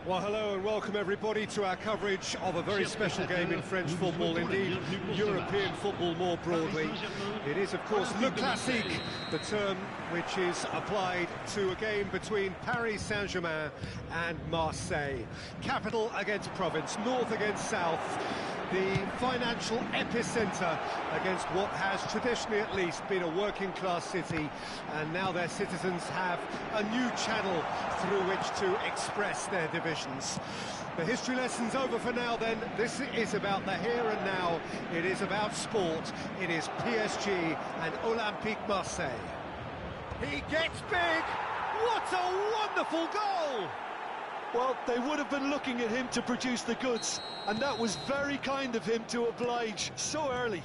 Well, hello and welcome everybody to our coverage of a very special game in French football, indeed European football more broadly. It is, of course, Le Classique, the term which is applied to a game between Paris Saint-Germain and Marseille. Capital against province, north against south, the financial epicentre against what has traditionally at least been a working-class city, and now their citizens have a new channel through which to express their divisions. The history lesson's over for now then. This is about the here and now. It is about sport. It is PSG and Olympique Marseille. He gets big! What a wonderful goal! Well, they would have been looking at him to produce the goods, and that was very kind of him to oblige so early.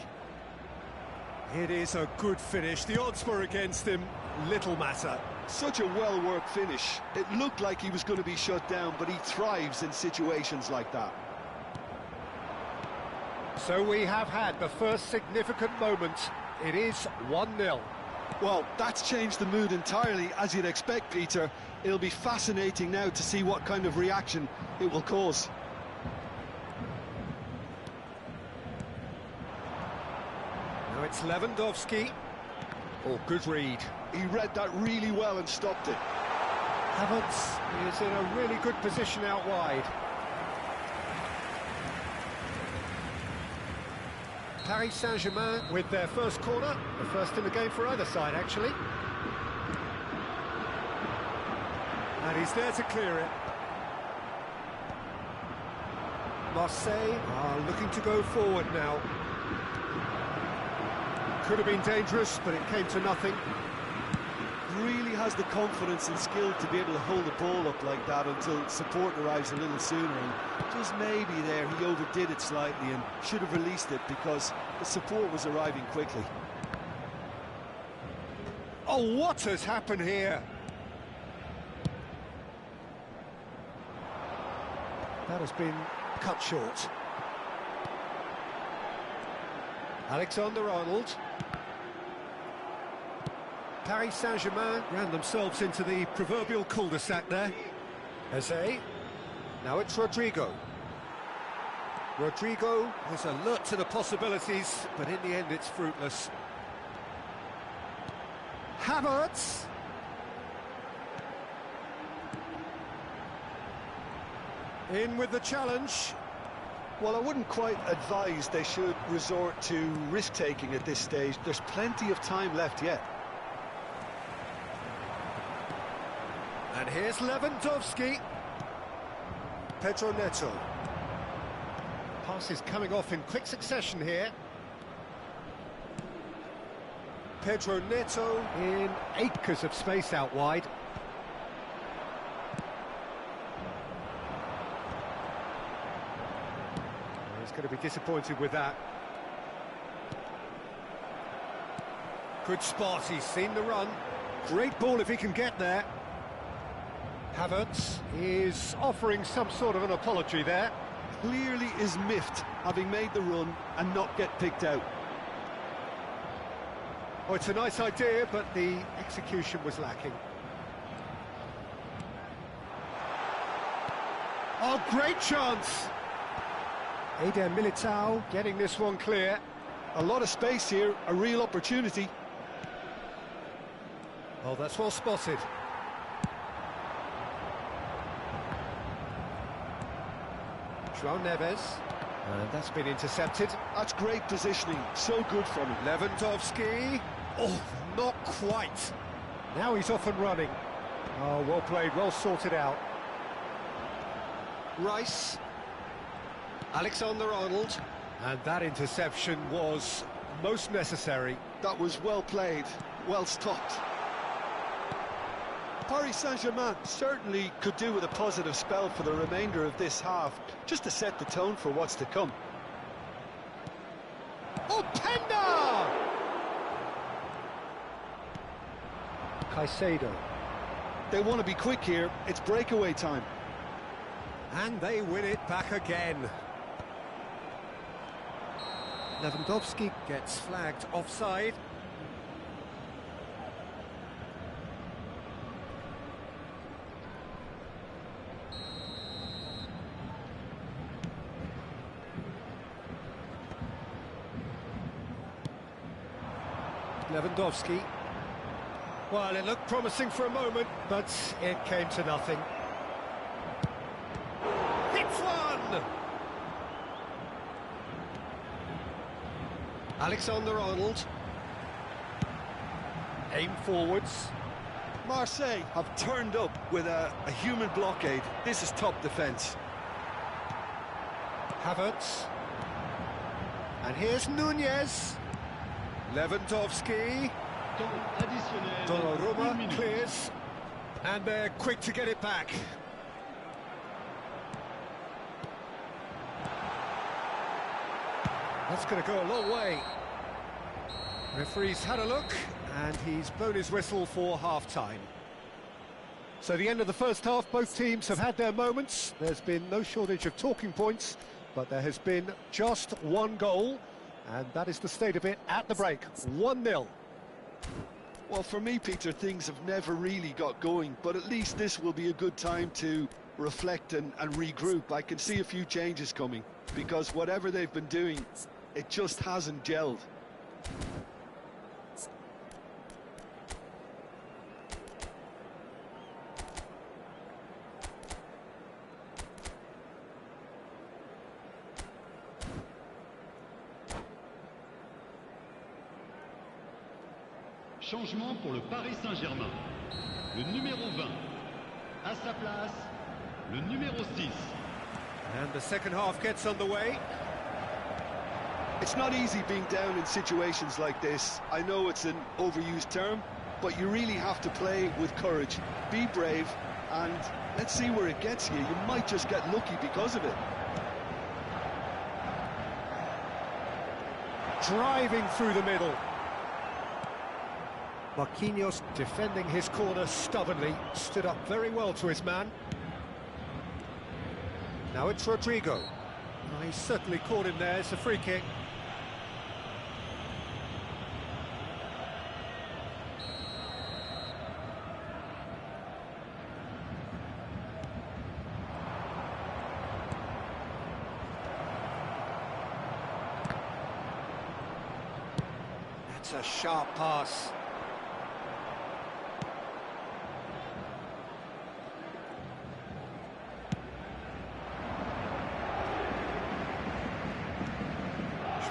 It is a good finish. The odds were against him. Little matter. Such a well-worked finish. It looked like he was going to be shut down, but he thrives in situations like that. So we have had the first significant moment. It is 1-0. Well, that's changed the mood entirely, as you'd expect, Peter. It'll be fascinating now to see what kind of reaction it will cause. Now it's Lewandowski. Oh, good read. He read that really well and stopped it. Havertz is in a really good position out wide. Paris Saint-Germain with their first corner, the first in the game for either side, actually. And he's there to clear it. Marseille are looking to go forward now. Could have been dangerous, but it came to nothing. Really has the confidence and skill to be able to hold the ball up like that until support arrives a little sooner, and just maybe there he overdid it slightly and should have released it because the support was arriving quickly. Oh, what has happened here? That has been cut short. Alexander-Arnold. Paris Saint-Germain ran themselves into the proverbial cul-de-sac there. Eze. Now it's Rodrigo. Rodrigo is alert to the possibilities, but in the end it's fruitless. Havertz. In with the challenge. Well, I wouldn't quite advise they should resort to risk-taking at this stage. There's plenty of time left yet. And here's Lewandowski. Pedro Neto. Passes coming off in quick succession here. Pedro Neto in acres of space out wide. He's going to be disappointed with that. Good spot, he's seen the run. Great ball if he can get there. Havertz is offering some sort of an apology there. Clearly is miffed, having made the run and not get picked out. Oh, it's a nice idea, but the execution was lacking. Oh, great chance! Eder Militao getting this one clear. A lot of space here, a real opportunity. Oh, that's well spotted. João Neves, and that's been intercepted. That's great positioning, so good from him. Lewandowski, oh, not quite. Now he's off and running. Oh, well played, well sorted out. Rice, Alexander-Arnold, and that interception was most necessary. That was well played, well stopped. Paris Saint-Germain certainly could do with a positive spell for the remainder of this half, just to set the tone for what's to come. Oh, Penda! Caicedo. They want to be quick here, it's breakaway time. And they win it back again. Lewandowski gets flagged offside. Lewandowski. Well, it looked promising for a moment, but it came to nothing. Hits one! Alexander-Arnold. Aim forwards. Marseille have turned up with a human blockade. This is top defence. Havertz. And here's Nunez. Lewandowski. Donnarumma clears. And they're quick to get it back. That's going to go a long way. Referee's had a look, and he's blown his whistle for half-time. So the end of the first half, both teams have had their moments. There's been no shortage of talking points, but there has been just one goal, and that is the state of it at the break. 1-0. Well, for me, Peter, things have never really got going, but at least this will be a good time to reflect and regroup. I can see a few changes coming, because whatever they've been doing, it just hasn't gelled. Changement pour le Paris Saint-Germain. Le numéro 20. À sa place, le numéro 6. And the second half gets underway. It's not easy being down in situations like this. I know it's an overused term, but you really have to play with courage. Be brave, and let's see where it gets you. You might just get lucky because of it. Driving through the middle. Marquinhos defending his corner stubbornly, stood up very well to his man. Now it's Rodrigo. Oh, he's certainly caught him there, it's a free kick. That's a sharp pass.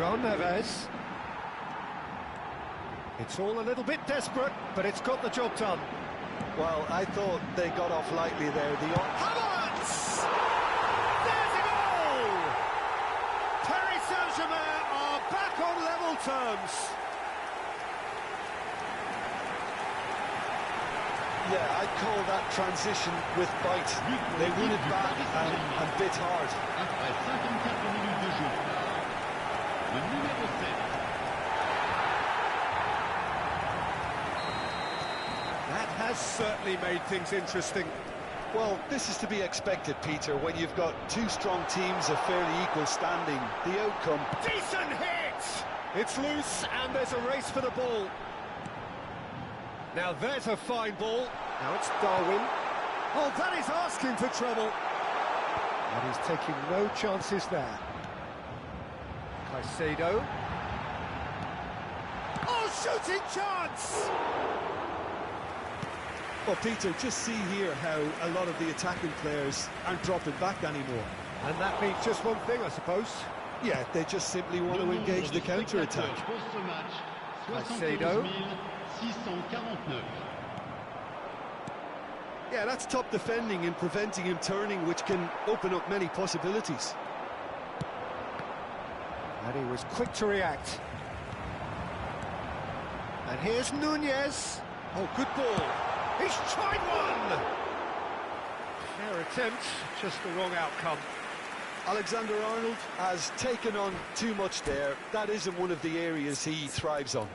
João Neves. It's all a little bit desperate, but it's got the job done. Well, I thought they got off lightly there. Havertz! There's a goal! Paris Saint-Germain are back on level terms. Yeah, I'd call that transition with bite. They won it back and bit hard. Après 54 minutes de jeu. Le numéro 7. That has certainly made things interesting. Well, this is to be expected, Peter, when you've got two strong teams of fairly equal standing. The outcome... Decent hit! It's loose and there's a race for the ball. Now there's a fine ball. Now it's Darwin. Oh, that is asking for trouble. And he's taking no chances there. Caicedo. Oh, shooting chance! Well, Peter, just see here how a lot of the attacking players aren't dropping back anymore. And that means just one thing, I suppose. Yeah, they just simply want to engage the counter-attack. Caicedo. 649. Yeah, that's top defending and preventing him turning, which can open up many possibilities. And he was quick to react. And here's Nunez. Oh, good ball. He's tried one! Fair attempt, just the wrong outcome. Alexander-Arnold has taken on too much there. That isn't one of the areas he thrives on.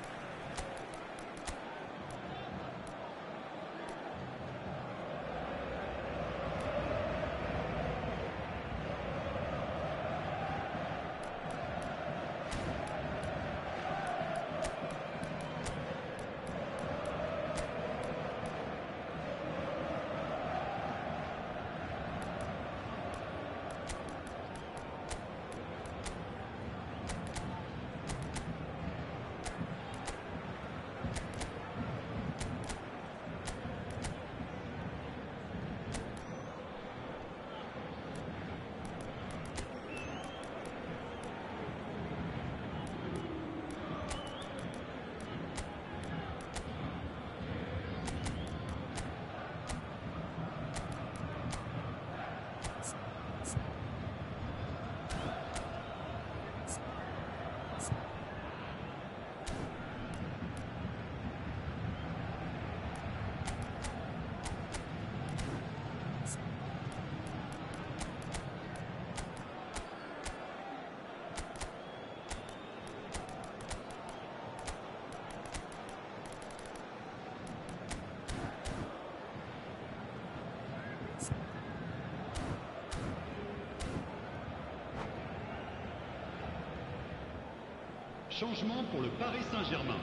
Changement pour le Paris Saint-Germain.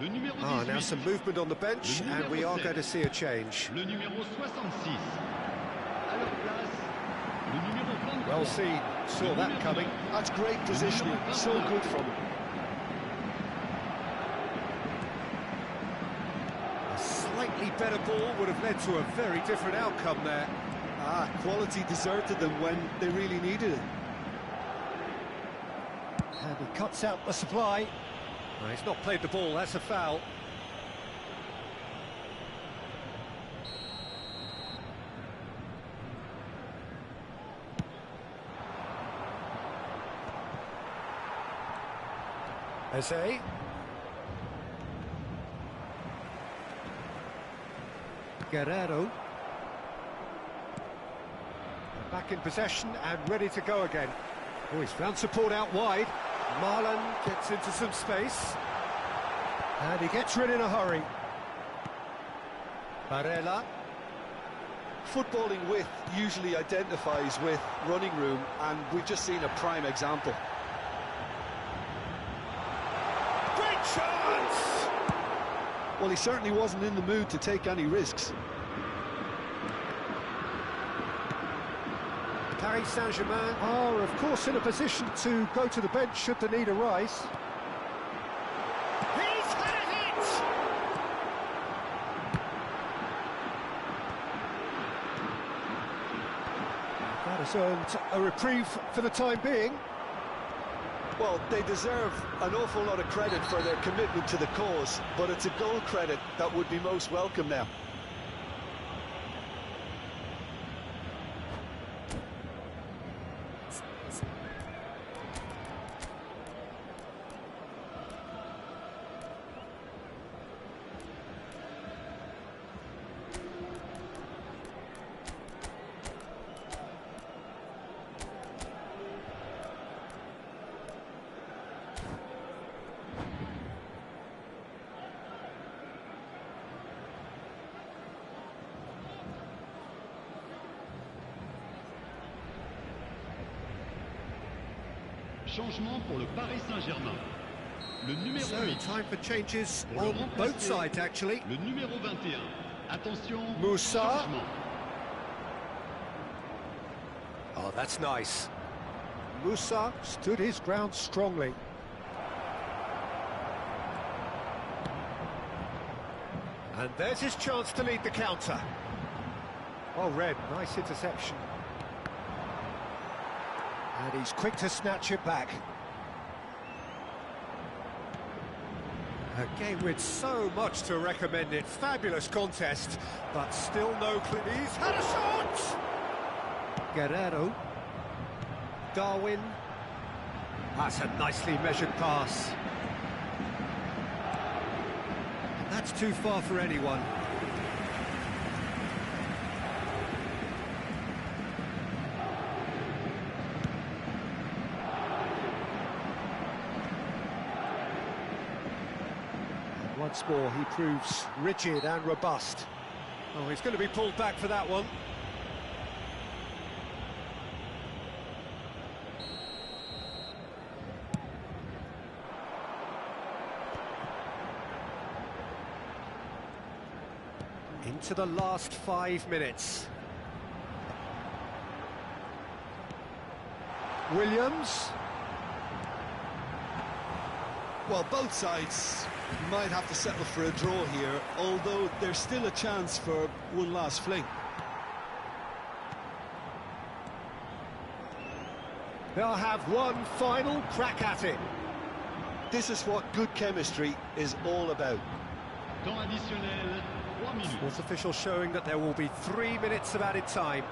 Le numéro 18. Ah, now some movement on the bench, and we are going to see a change. Le numéro 66. À leur place, le numéro 23. Well seen, saw that coming. That's great positioning, so good from him. A slightly better ball would have led to a very different outcome there. Ah, quality deserted them when they really needed it. And he cuts out the supply. Well, he's not played the ball, that's a foul. Eze. Guerrero. Back in possession and ready to go again. Oh, he's found support out wide. Marlon gets into some space. And he gets rid in a hurry. Barella. Footballing width usually identifies with running room, and we've just seen a prime example. Great chance! Well, he certainly wasn't in the mood to take any risks. Paris Saint-Germain are, of course, in a position to go to the bench should the need arise. He's had a hit! That has earned a reprieve for the time being. Well, they deserve an awful lot of credit for their commitment to the cause, but it's a goal credit that would be most welcome now. Changement pour le Paris Saint-Germain. Le numéro So, 8. time for changes Pour le on remplacer, both sides, actually. Le numéro 21. Attention, Moussa. changement. Oh, that's nice. Moussa stood his ground strongly. And there's his chance to lead the counter. Oh, Red, nice interception. And he's quick to snatch it back. A game with so much to recommend it. Fabulous contest, but still no clue. He's had a shot! Guerrero. Darwin. That's a nicely measured pass. That's too far for anyone. And once more, he proves rigid and robust. Oh, he's going to be pulled back for that one. Into the last 5 minutes. Williams. Well, both sides might have to settle for a draw here, although there's still a chance for one last fling. They'll have one final crack at it. This is what good chemistry is all about. Temps additionnel, 3 minutes. Sports official showing that there will be 3 minutes of added time.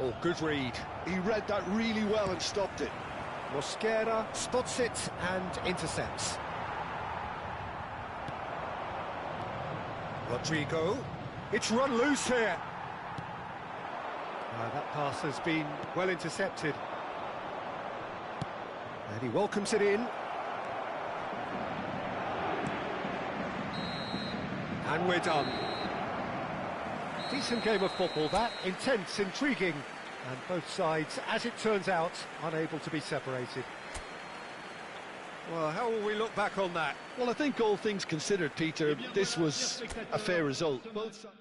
Oh, good read. He read that really well and stopped it. Mosquera spots it and intercepts. Rodrigo. It's run loose here. That pass has been well intercepted. And he welcomes it in. And we're done. Decent game of football, that. Intense, intriguing. And both sides, as it turns out, unable to be separated. Well, how will we look back on that? Well, I think all things considered, Peter, this was a fair result. Both sides.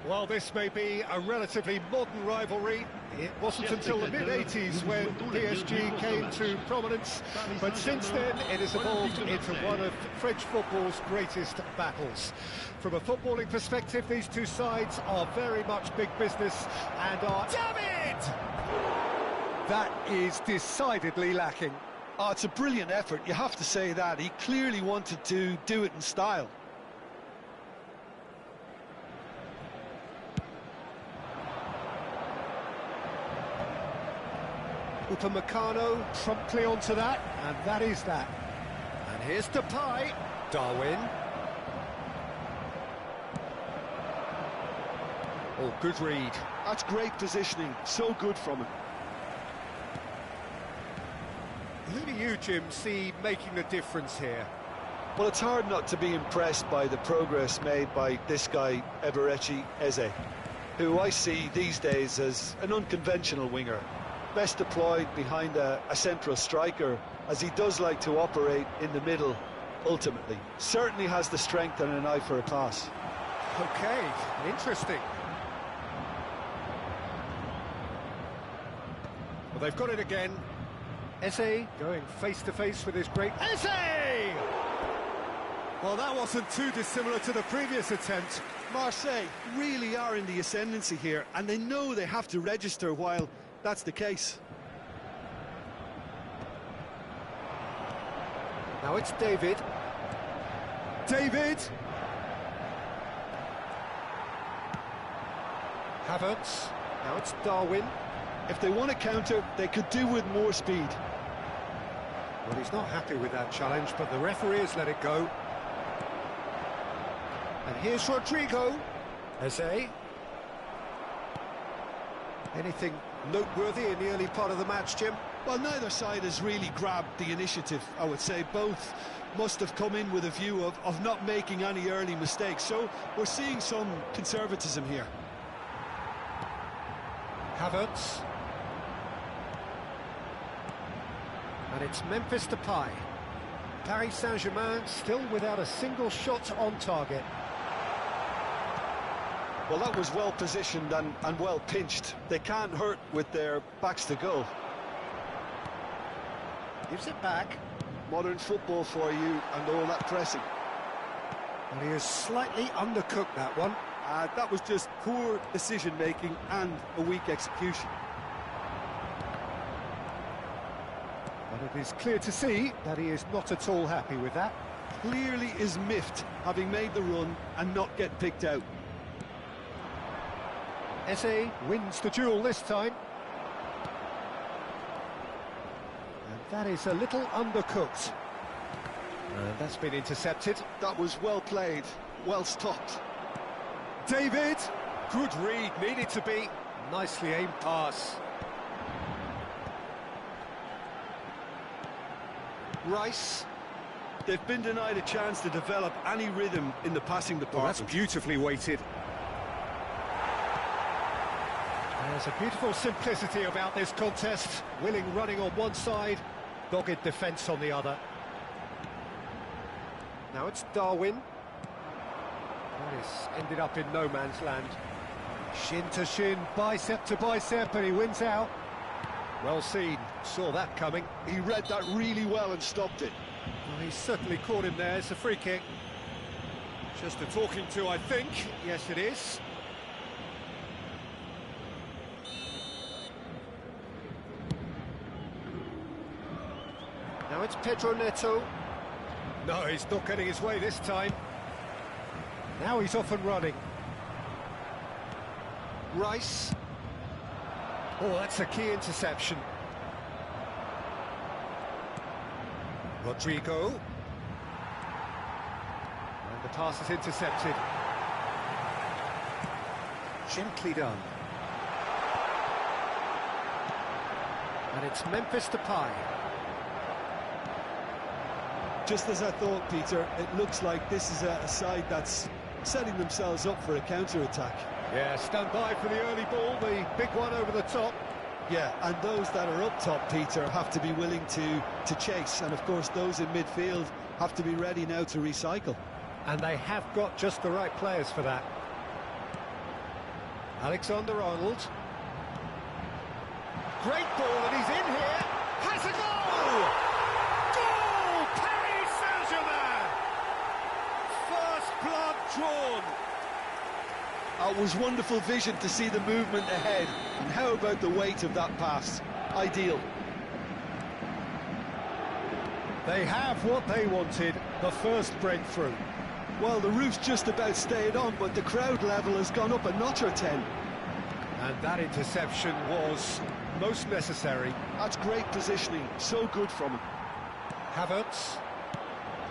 Well, this may be a relatively modern rivalry. It wasn't until the mid-80s when PSG came to prominence, but since then it has evolved into one of French football's greatest battles. From a footballing perspective, these two sides are very much big business and are... Damn it! That is decidedly lacking. Oh, it's a brilliant effort, you have to say that. He clearly wanted to do it in style. Upamecano promptly onto that, and that is that. And here's Depay. Darwin. Oh, good read. That's great positioning, so good from him. Who do you, Jim, see making the difference here? Well, it's hard not to be impressed by the progress made by this guy, Eberechi Eze, who I see these days as an unconventional winger. Best deployed behind a central striker, as he does like to operate in the middle, ultimately. Certainly has the strength and an eye for a pass. Okay, interesting. Well, they've got it again. Eze going face-to-face with his great... Eze! Well, that wasn't too dissimilar to the previous attempt. Marseille really are in the ascendancy here, and they know they have to register while that's the case. Now it's David. David! Havertz. Now it's Darwin. If they want to counter, they could do with more speed. Well, he's not happy with that challenge, but the referee has let it go. And here's Rodrigo. Eze. Anything noteworthy in the early part of the match, Jim? Well, neither side has really grabbed the initiative, I would say. Both must have come in with a view of not making any early mistakes. So we're seeing some conservatism here. Havertz. And it's Memphis Depay. Paris Saint-Germain still without a single shot on target. Well, that was well positioned and well pinched. They can't hurt with their backs to goal. Gives it back. Modern football for you and all that pressing. And he has slightly undercooked that one. That was just poor decision-making and a weak execution. But it is clear to see that he is not at all happy with that. Clearly is miffed, having made the run and not get picked out. Eze wins the duel this time. And that is a little undercooked. And that's been intercepted. That was well played, well stopped. David, good read, needed to be. Nicely aimed pass. Rice. They've been denied a chance to develop any rhythm in the passing department. Well, that's beautifully weighted. There's a beautiful simplicity about this contest. Willing running on one side, dogged defence on the other. Now it's Darwin. Wallace ended up in no man's land. Shin to shin, bicep to bicep, and he wins out. Well seen, saw that coming. He read that really well and stopped it. Well, he certainly caught him there. It's a free kick. Just a talking to, I think. Yes, it is. Now it's Pedro Neto. No, he's not getting his way this time. Now he's off and running. Rice. Oh, that's a key interception. Rodrigo. And the pass is intercepted. Gently done. And it's Memphis Depay. Just as I thought, Peter, it looks like this is a side that's setting themselves up for a counter-attack. Yeah, stand by for the early ball, the big one over the top. Yeah, and those that are up top, Peter, have to be willing to chase. And, of course, those in midfield have to be ready now to recycle. And they have got just the right players for that. Alexander-Arnold. Great ball, and he's in here. Has a goal! Goal! Paris Saint-Germain! First blood drawn. It was wonderful vision to see the movement ahead. And how about the weight of that pass? Ideal. They have what they wanted, the first breakthrough. Well, the roof's just about stayed on, but the crowd level has gone up a notch or 10. And that interception was most necessary. That's great positioning, so good from him. Havertz.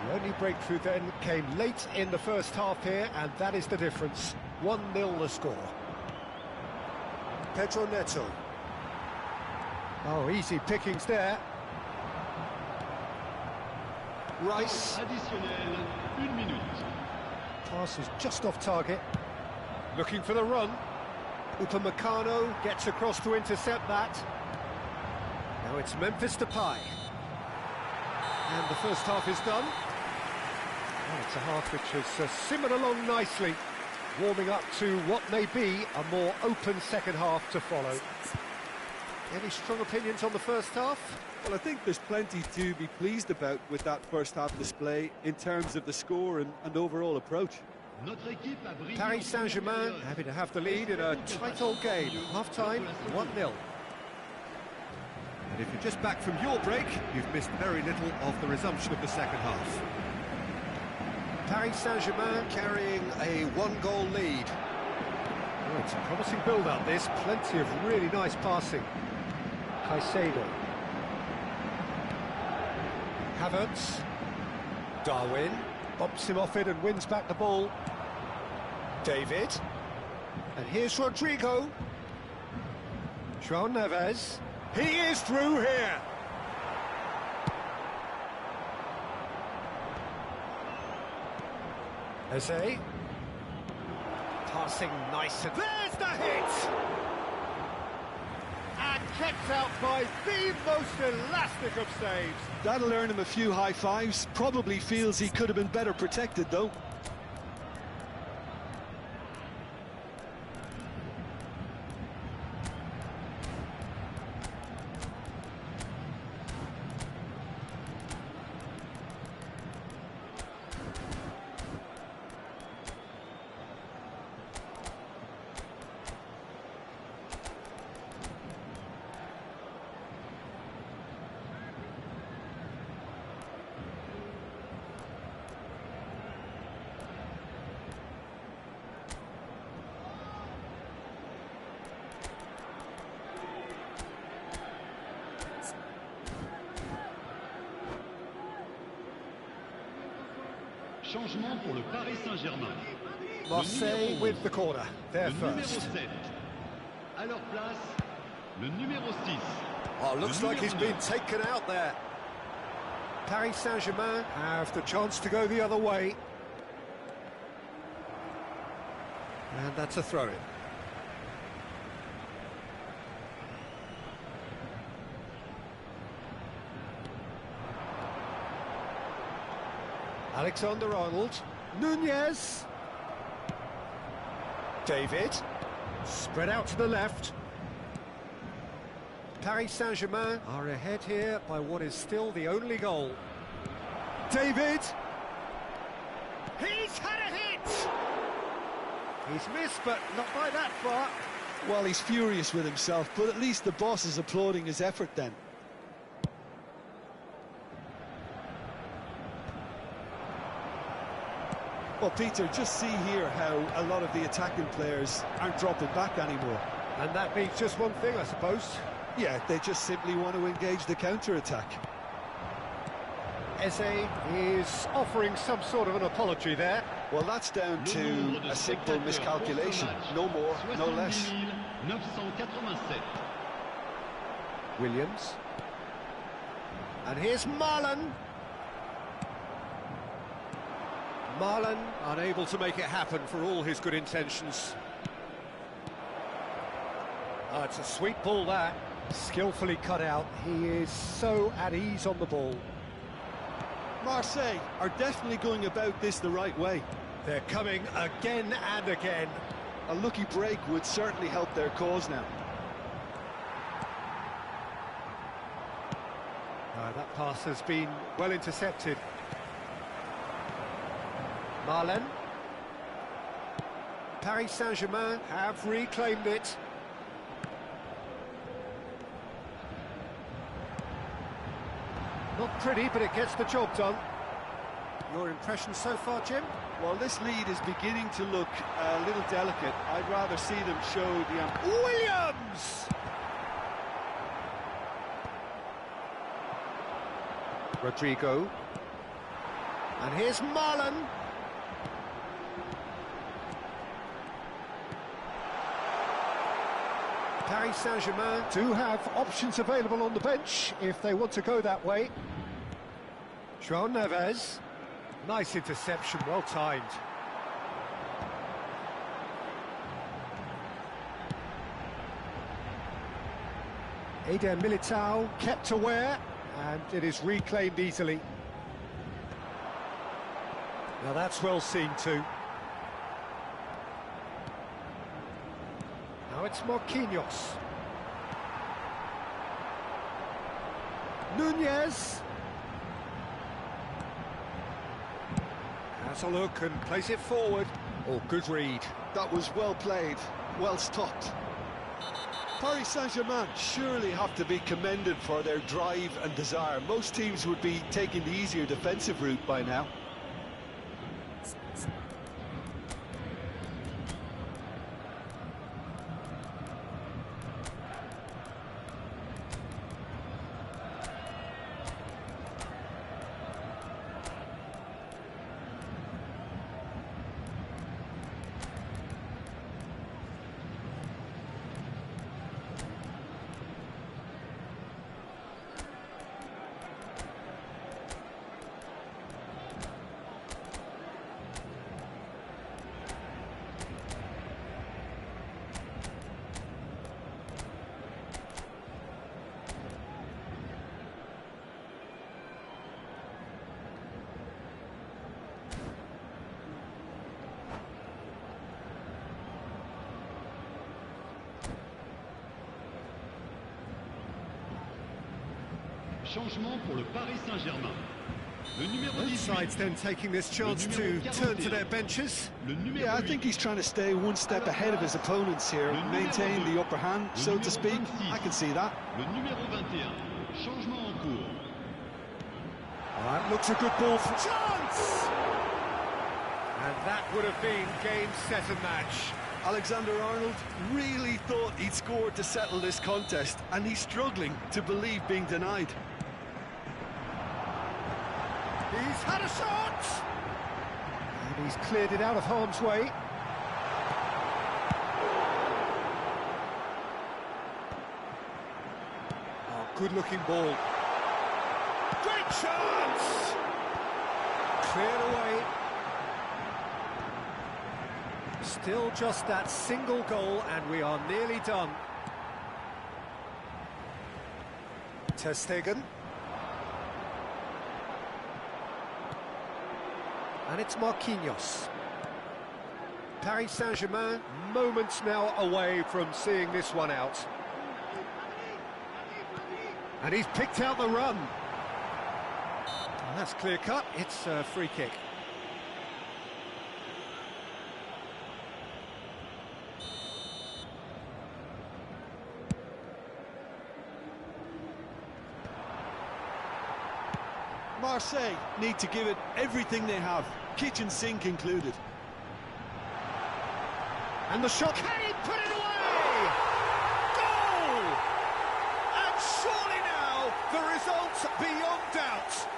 The only breakthrough then came late in the first half here, and that is the difference. 1-0 the score. Pedro Neto. Oh, easy pickings there. Rice. Additionnel, 1 minute. Pass is just off target. Looking for the run. Upamecano gets across to intercept that. Now it's Memphis Depay. And the first half is done. Well, it's a half which has simmered along nicely, warming up to what may be a more open second half to follow. Any strong opinions on the first half? Well, I think there's plenty to be pleased about with that first half display in terms of the score and overall approach. Paris Saint-Germain happy to have the lead in a tight old game. Half-time, 1-0. And if you're just back from your break, you've missed very little of the resumption of the second half. Paris Saint-Germain carrying a one-goal lead. Oh, it's a promising build-up, this. Plenty of really nice passing. Caicedo. Havertz. Darwin. Bumps him off it and wins back the ball. David. And here's Rodrigo. João Neves. He is through here. Eze. Passing nice, and there's the hit! And kept out by the most elastic of saves. That'll earn him a few high fives. Probably feels he could have been better protected, though. Changement pour le Paris Saint-Germain. Marseille with the corner, there le numéro first. 7. À leur place, le numéro 6. Oh, looks like he's been taken out there. Paris Saint-Germain have the chance to go the other way. And that's a throw-in. Alexander-Arnold. Nunez. David. Spread out to the left. Paris Saint-Germain are ahead here by what is still the only goal. David. He's had a hit! He's missed, but not by that far. Well, he's furious with himself, but at least the boss is applauding his effort then. Well, Peter, just see here how a lot of the attacking players aren't dropping back anymore. And that means just one thing, I suppose. Yeah, they just simply want to engage the counter-attack. Eze is offering some sort of an apology there. Well, that's down to a simple miscalculation. No more, no less. 987. Williams. And here's Marlon. Marlon unable to make it happen for all his good intentions. Oh, it's a sweet ball that. Skillfully cut out. He is so at ease on the ball. Marseille are definitely going about this the right way. They're coming again and again. A lucky break would certainly help their cause now. That pass has been well intercepted. Marlen. Paris Saint-Germain have reclaimed it. Not pretty, but it gets the job done. Your impression so far, Jim? Well, this lead is beginning to look a little delicate. I'd rather see them show the... Williams! Rodrigo. And here's Marlen. Paris Saint-Germain do have options available on the bench if they want to go that way. João Neves. Nice interception, well timed. Eder Militao kept aware, and it is reclaimed easily. Now that's well seen too. Now it's Marquinhos. Nunez. Has a look and plays it forward. Oh, good read. That was well played, well stopped. Paris Saint-Germain surely have to be commended for their drive and desire. Most teams would be taking the easier defensive route by now. Changement pour le Paris Saint-Germain. Le numéro Both 18. sides then taking this chance to turn to their benches. Le numéro Yeah, I think he's trying to stay one step ahead of his opponents here, maintain the upper hand, so to speak. I can see that. Le numéro 21. Changement en cours. That looks a good ball for chance! And that would have been game, set and match. Alexander-Arnold really thought he'd scored to settle this contest, and he's struggling to believe being denied. He's had a shot! And he's cleared it out of harm's way. Oh, good-looking ball. Great chance! Cleared away. Still just that single goal, and we are nearly done. Ter Stegen. And it's Marquinhos. Paris Saint-Germain, moments now away from seeing this one out. And he's picked out the run. And that's clear cut, it's a free kick. Marseille need to give it everything they have, kitchen sink included. And the shot, can he put it away? Goal! And surely now, the result's beyond doubt.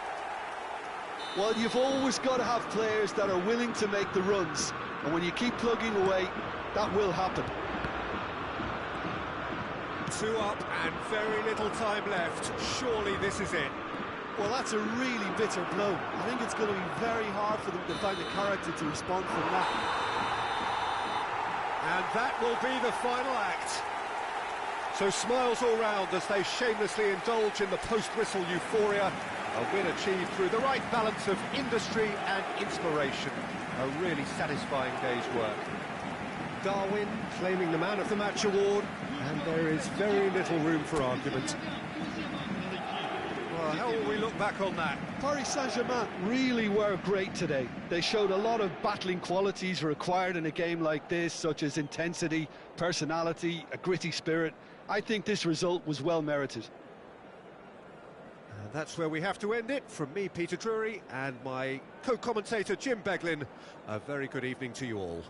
Well, you've always got to have players that are willing to make the runs, and when you keep plugging away, that will happen. 2 up and very little time left. Surely this is it. Well, that's a really bitter blow. I think it's going to be very hard for them to find the character to respond from that. And that will be the final act. So smiles all round as they shamelessly indulge in the post-whistle euphoria. A win achieved through the right balance of industry and inspiration. A really satisfying day's work. Darwin claiming the Man of the Match award, and there is very little room for argument. Well, how will we look back on that? Paris Saint-Germain really were great today. They showed a lot of battling qualities required in a game like this, such as intensity, personality, a gritty spirit. I think this result was well merited. And that's where we have to end it. From me, Peter Drury, and my co-commentator, Jim Beglin, a very good evening to you all.